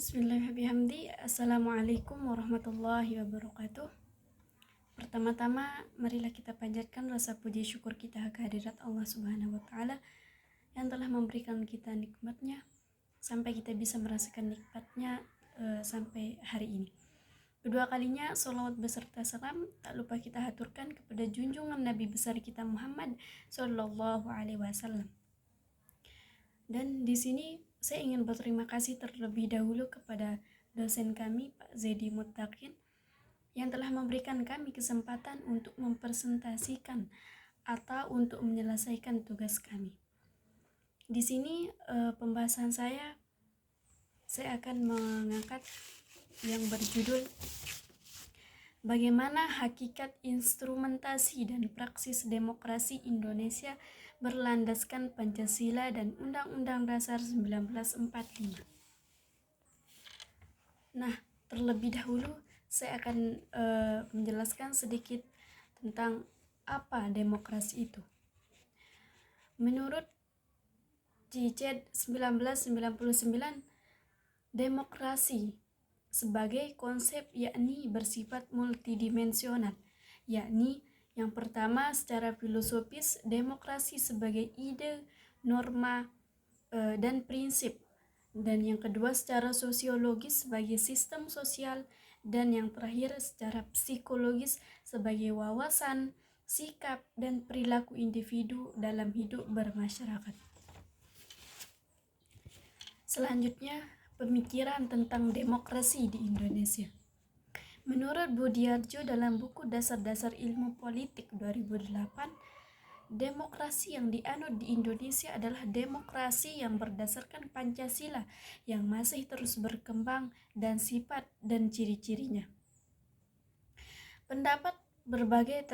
Bismillahirrahmanirrahim. Assalamualaikum warahmatullahi wabarakatuh. Pertama-tama, marilah kita panjatkan rasa puji syukur kita kehadirat Allah Subhanahu wa Ta'ala yang telah memberikan kita nikmatnya sampai kita bisa merasakan nikmatnya sampai hari ini. Kedua kalinya, sholawat beserta salam tak lupa kita haturkan kepada junjungan Nabi besar kita Muhammad Sallallahu Alaihi Wasallam. Dan di sini saya ingin berterima kasih terlebih dahulu kepada dosen kami, Pak Zedi Muttaqin, yang telah memberikan kami kesempatan untuk mempresentasikan atau untuk menyelesaikan tugas kami. Di sini pembahasan saya akan mengangkat yang berjudul Bagaimana Hakikat Instrumentasi dan Praksis Demokrasi Indonesia berlandaskan Pancasila dan Undang-Undang Dasar 1945. Nah, terlebih dahulu saya akan menjelaskan sedikit tentang apa demokrasi itu. Menurut CICED 1999, demokrasi sebagai konsep yakni bersifat multidimensional, yakni yang pertama secara filosofis demokrasi sebagai ide, norma, dan prinsip, dan yang kedua secara sosiologis sebagai sistem sosial, dan yang terakhir secara psikologis sebagai wawasan, sikap, dan perilaku individu dalam hidup bermasyarakat. Selanjutnya, pemikiran tentang demokrasi di Indonesia. Menurut Budiarjo dalam buku Dasar-Dasar Ilmu Politik 2008, demokrasi yang dianut di Indonesia adalah demokrasi yang berdasarkan Pancasila yang masih terus berkembang dan sifat dan ciri-cirinya. Terdapat berbagai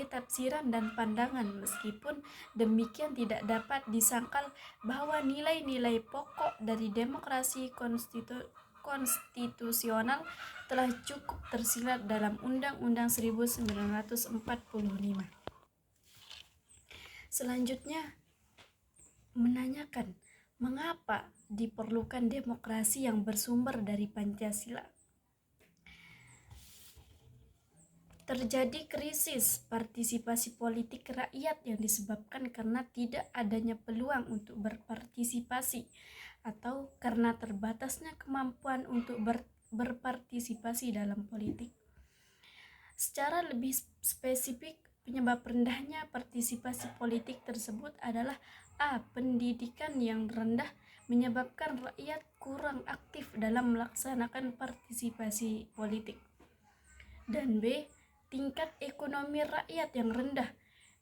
tafsiran dan pandangan, meskipun demikian tidak dapat disangkal bahwa nilai-nilai pokok dari demokrasi konstitusional telah cukup tersirat dalam Undang-Undang 1945. Selanjutnya, menanyakan mengapa diperlukan demokrasi yang bersumber dari Pancasila. Terjadi krisis partisipasi politik rakyat yang disebabkan karena tidak adanya peluang untuk berpartisipasi atau karena terbatasnya kemampuan untuk berpartisipasi dalam politik. Secara lebih spesifik, penyebab rendahnya partisipasi politik tersebut adalah A. Pendidikan yang rendah menyebabkan rakyat kurang aktif dalam melaksanakan partisipasi politik, dan B. Tingkat ekonomi rakyat yang rendah,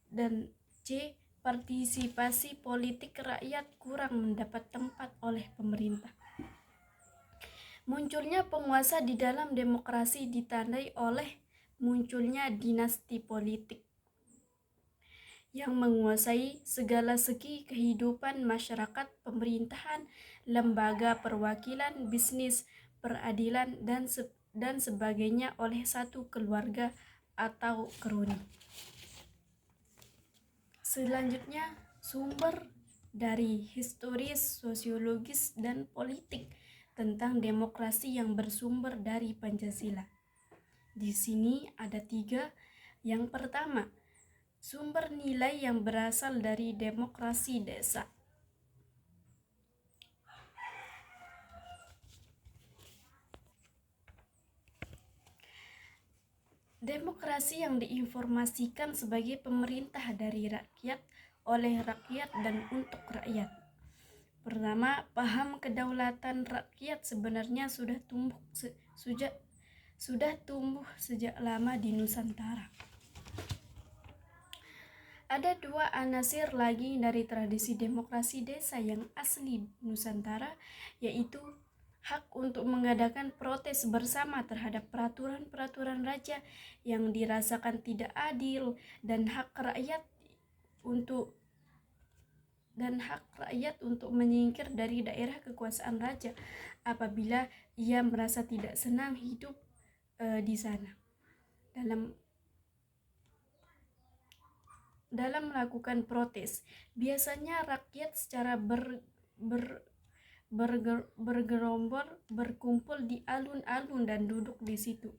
dan C. Partisipasi politik rakyat kurang mendapat tempat oleh pemerintah. Munculnya penguasa di dalam demokrasi ditandai oleh munculnya dinasti politik yang menguasai segala segi kehidupan masyarakat, pemerintahan, lembaga perwakilan, bisnis, peradilan, dan sebagainya oleh satu keluarga atau kroni. Selanjutnya, sumber dari historis, sosiologis, dan politik tentang demokrasi yang bersumber dari Pancasila. Di sini ada 3. Yang pertama, sumber nilai yang berasal dari demokrasi desa. Demokrasi yang diinformasikan sebagai pemerintah dari rakyat, oleh rakyat, dan untuk rakyat. Pertama, paham kedaulatan rakyat sebenarnya sudah tumbuh sejak lama di Nusantara. Ada 2 anasir lagi dari tradisi demokrasi desa yang asli Nusantara, yaitu hak untuk mengadakan protes bersama terhadap peraturan-peraturan raja yang dirasakan tidak adil, dan hak rakyat untuk menyingkir dari daerah kekuasaan raja apabila ia merasa tidak senang hidup di sana. Dalam melakukan protes, biasanya rakyat secara bergerombol, berkumpul di alun-alun dan duduk di situ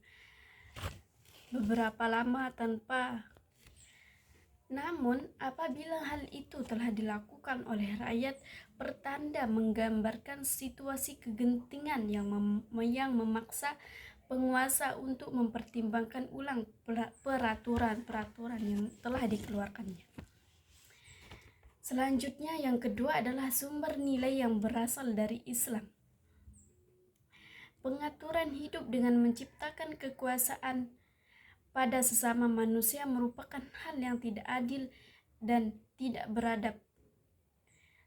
beberapa lama tanpa. Namun, apabila hal itu telah dilakukan oleh rakyat, pertanda menggambarkan situasi kegentingan yang memaksa penguasa untuk mempertimbangkan ulang peraturan-peraturan yang telah dikeluarkannya. Selanjutnya, yang kedua adalah sumber nilai yang berasal dari Islam. Pengaturan hidup dengan menciptakan kekuasaan pada sesama manusia merupakan hal yang tidak adil dan tidak beradab.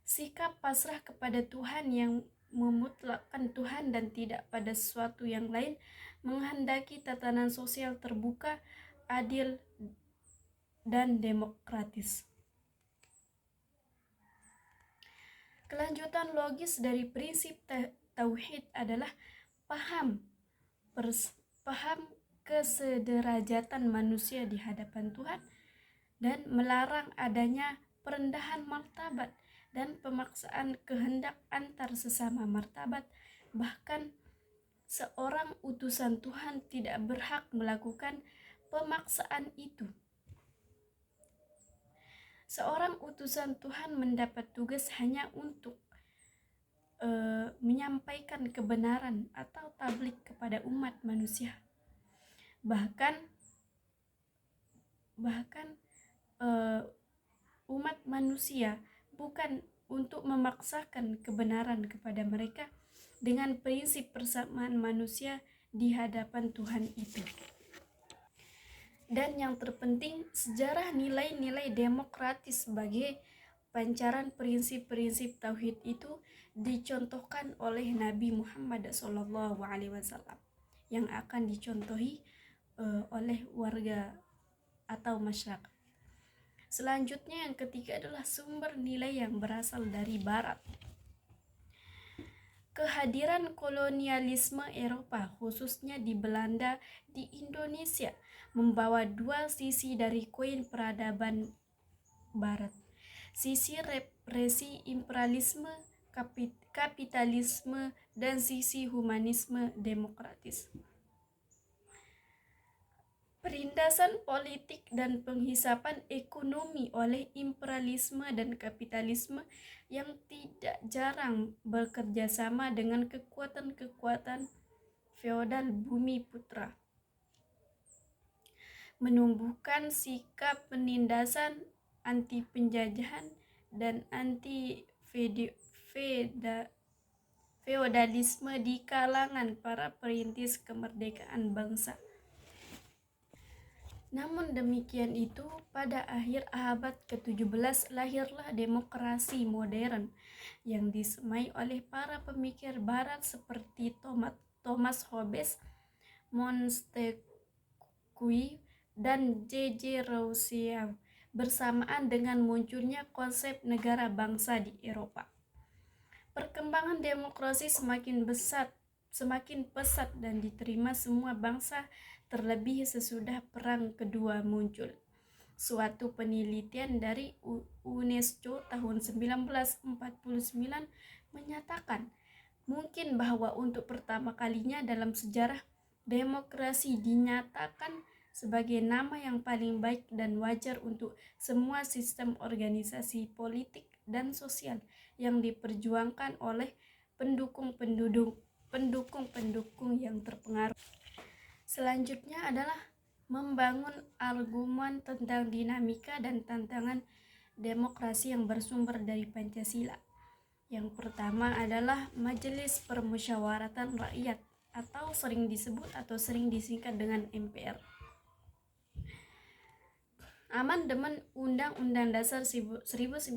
Sikap pasrah kepada Tuhan yang memutlakkan Tuhan dan tidak pada sesuatu yang lain, menghendaki tatanan sosial terbuka, adil, dan demokratis. Kelanjutan logis dari prinsip tauhid adalah paham kesederajatan manusia di hadapan Tuhan dan melarang adanya perendahan martabat dan pemaksaan kehendak antar sesama martabat. Bahkan seorang utusan Tuhan tidak berhak melakukan pemaksaan itu. Seorang utusan Tuhan mendapat tugas hanya untuk menyampaikan kebenaran atau tabligh kepada umat manusia. Bahkan umat manusia bukan untuk memaksakan kebenaran kepada mereka dengan prinsip persamaan manusia di hadapan Tuhan itu. Dan yang terpenting, sejarah nilai-nilai demokratis sebagai pancaran prinsip-prinsip tauhid itu dicontohkan oleh Nabi Muhammad SAW yang akan dicontohi oleh warga atau masyarakat. Selanjutnya, yang ketiga adalah sumber nilai yang berasal dari Barat. Kehadiran kolonialisme Eropa, khususnya di Belanda, di Indonesia, membawa dua sisi dari koin peradaban Barat. Sisi represi imperialisme, kapitalisme, dan sisi humanisme demokratis. Perindasan politik dan penghisapan ekonomi oleh imperialisme dan kapitalisme yang tidak jarang bekerja sama dengan kekuatan-kekuatan feodal bumi putra, menumbuhkan sikap penindasan, anti penjajahan, dan anti feodalisme di kalangan para perintis kemerdekaan bangsa. Namun demikian itu, pada akhir abad ke-17 lahirlah demokrasi modern yang disemai oleh para pemikir Barat seperti Thomas Hobbes, Montesquieu, dan J.J. Rousseau, bersamaan dengan munculnya konsep negara bangsa di Eropa. Perkembangan demokrasi semakin pesat dan diterima semua bangsa, terlebih sesudah Perang Kedua muncul. Suatu penelitian dari UNESCO tahun 1949 menyatakan mungkin bahwa untuk pertama kalinya dalam sejarah demokrasi dinyatakan sebagai nama yang paling baik dan wajar untuk semua sistem organisasi politik dan sosial yang diperjuangkan oleh pendukung-pendukung yang terpengaruh. Selanjutnya adalah membangun argumen tentang dinamika dan tantangan demokrasi yang bersumber dari Pancasila. Yang pertama adalah Majelis Permusyawaratan Rakyat atau sering disingkat dengan MPR. Amandemen Undang-Undang Dasar 1945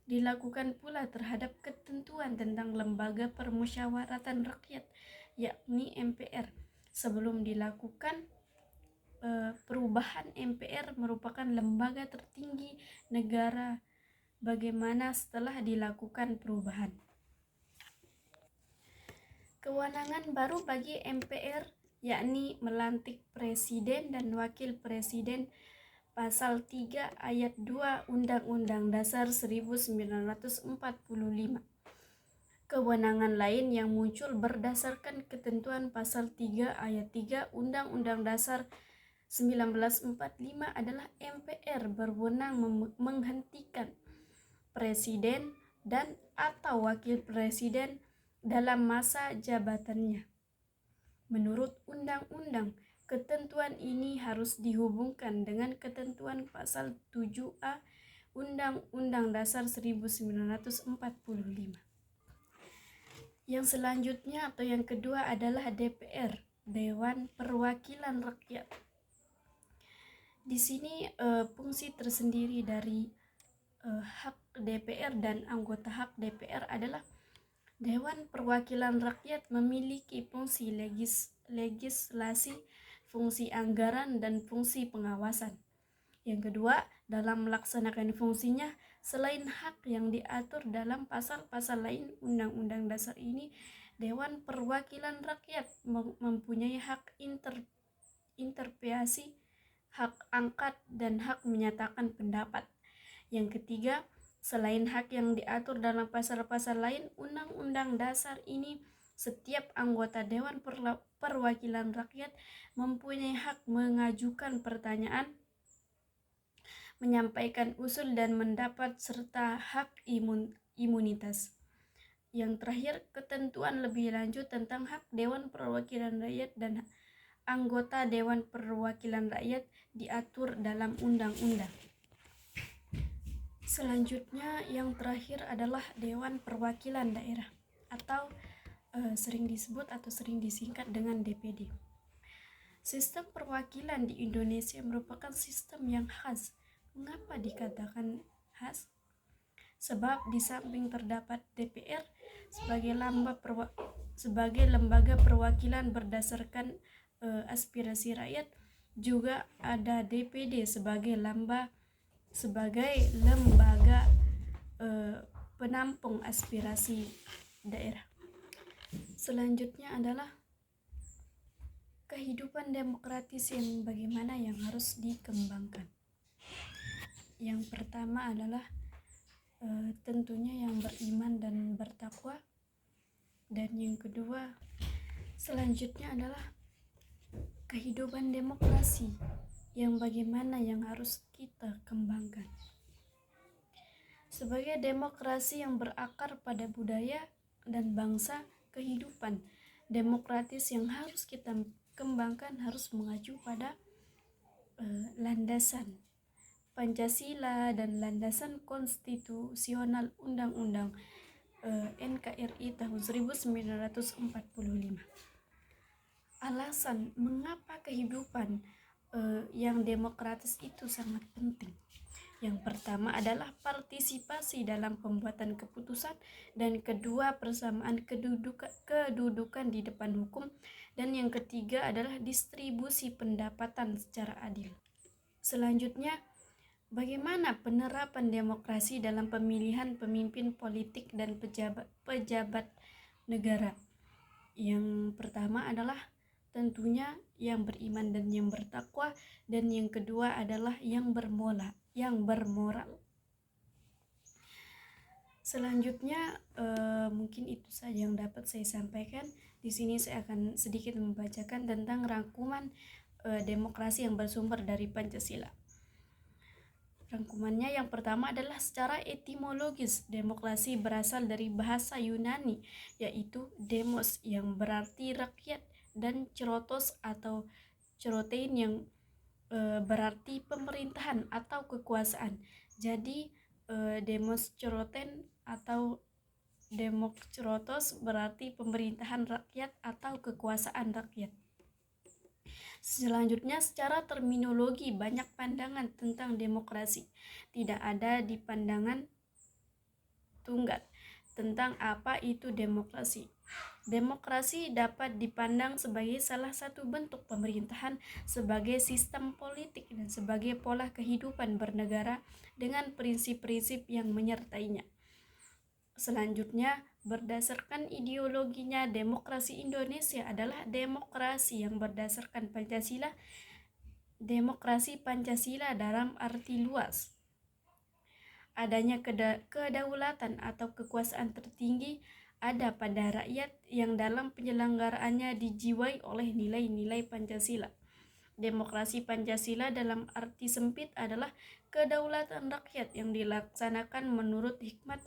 dilakukan pula terhadap ketentuan tentang Lembaga Permusyawaratan Rakyat, yakni MPR. Sebelum dilakukan perubahan, MPR merupakan lembaga tertinggi negara bagaimana setelah dilakukan perubahan. Kewenangan baru bagi MPR yakni melantik presiden dan wakil presiden, Pasal 3 Ayat 2 Undang-Undang Dasar 1945. kewenangan lain yang muncul berdasarkan ketentuan pasal 3 ayat 3 Undang-Undang Dasar 1945 adalah MPR berwenang menghentikan presiden dan atau wakil presiden dalam masa jabatannya. Menurut undang-undang, ketentuan ini harus dihubungkan dengan ketentuan pasal 7A Undang-Undang Dasar 1945. Yang selanjutnya atau yang kedua adalah DPR, Dewan Perwakilan Rakyat. Di sini fungsi tersendiri dari hak DPR dan anggota hak DPR adalah Dewan Perwakilan Rakyat memiliki fungsi legislasi, fungsi anggaran, dan fungsi pengawasan. Yang kedua, dalam melaksanakan fungsinya, selain hak yang diatur dalam pasal-pasal lain Undang-Undang Dasar ini, Dewan Perwakilan Rakyat mempunyai hak interpelasi, hak angkat, dan hak menyatakan pendapat. Yang ketiga, selain hak yang diatur dalam pasal-pasal lain Undang-Undang Dasar ini, setiap anggota Dewan Perwakilan Rakyat mempunyai hak mengajukan pertanyaan, menyampaikan usul, dan mendapat serta hak imunitas. Yang terakhir, ketentuan lebih lanjut tentang hak Dewan Perwakilan Rakyat dan anggota Dewan Perwakilan Rakyat diatur dalam undang-undang. Selanjutnya yang terakhir adalah Dewan Perwakilan Daerah atau sering disebut atau sering disingkat dengan DPD. Sistem perwakilan di Indonesia merupakan sistem yang khas. Mengapa dikatakan khas? Sebab di samping terdapat DPR sebagai lembaga perwakilan berdasarkan aspirasi rakyat, juga ada DPD sebagai lembaga penampung aspirasi daerah. Selanjutnya adalah kehidupan demokratis yang bagaimana yang harus dikembangkan. Yang pertama adalah tentunya yang beriman dan bertakwa, dan yang kedua selanjutnya adalah kehidupan demokrasi yang bagaimana yang harus kita kembangkan. Sebagai demokrasi yang berakar pada budaya dan bangsa, kehidupan demokratis yang harus kita kembangkan harus mengacu pada landasan Pancasila dan landasan konstitusional Undang-Undang NKRI tahun 1945. Alasan mengapa kehidupan yang demokratis itu sangat penting. Yang pertama adalah partisipasi dalam pembuatan keputusan, dan kedua persamaan kedudukan di depan hukum, dan yang ketiga adalah distribusi pendapatan secara adil. Selanjutnya, bagaimana penerapan demokrasi dalam pemilihan pemimpin politik dan pejabat negara? Yang pertama adalah tentunya yang beriman dan yang bertakwa, dan yang kedua adalah yang bermoral. Selanjutnya mungkin itu saja yang dapat saya sampaikan. Di sini saya akan sedikit membacakan tentang rangkuman demokrasi yang bersumber dari Pancasila. Rangkumannya yang pertama adalah secara etimologis, demokrasi berasal dari bahasa Yunani, yaitu demos yang berarti rakyat, dan cerotos atau cerotein yang berarti pemerintahan atau kekuasaan. Jadi demos ceroten atau demokcerotos berarti pemerintahan rakyat atau kekuasaan rakyat. Selanjutnya, secara terminologi banyak pandangan tentang demokrasi. Tidak ada di pandangan tunggal tentang apa itu demokrasi. Demokrasi dapat dipandang sebagai salah satu bentuk pemerintahan, sebagai sistem politik, dan sebagai pola kehidupan bernegara dengan prinsip-prinsip yang menyertainya. Selanjutnya, berdasarkan ideologinya, demokrasi Indonesia adalah demokrasi yang berdasarkan Pancasila. Demokrasi Pancasila dalam arti luas, adanya kedaulatan atau kekuasaan tertinggi ada pada rakyat yang dalam penyelenggaraannya dijiwai oleh nilai-nilai Pancasila. Demokrasi Pancasila dalam arti sempit adalah kedaulatan rakyat yang dilaksanakan menurut hikmat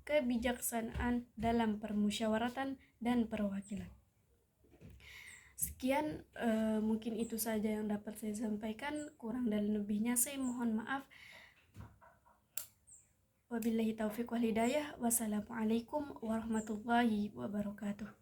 kebijaksanaan dalam permusyawaratan dan perwakilan. Sekian, mungkin itu saja yang dapat saya sampaikan. Kurang dan lebihnya saya mohon maaf. Wabillahi taufiq wal hidayah. Wassalamualaikum warahmatullahi wabarakatuh.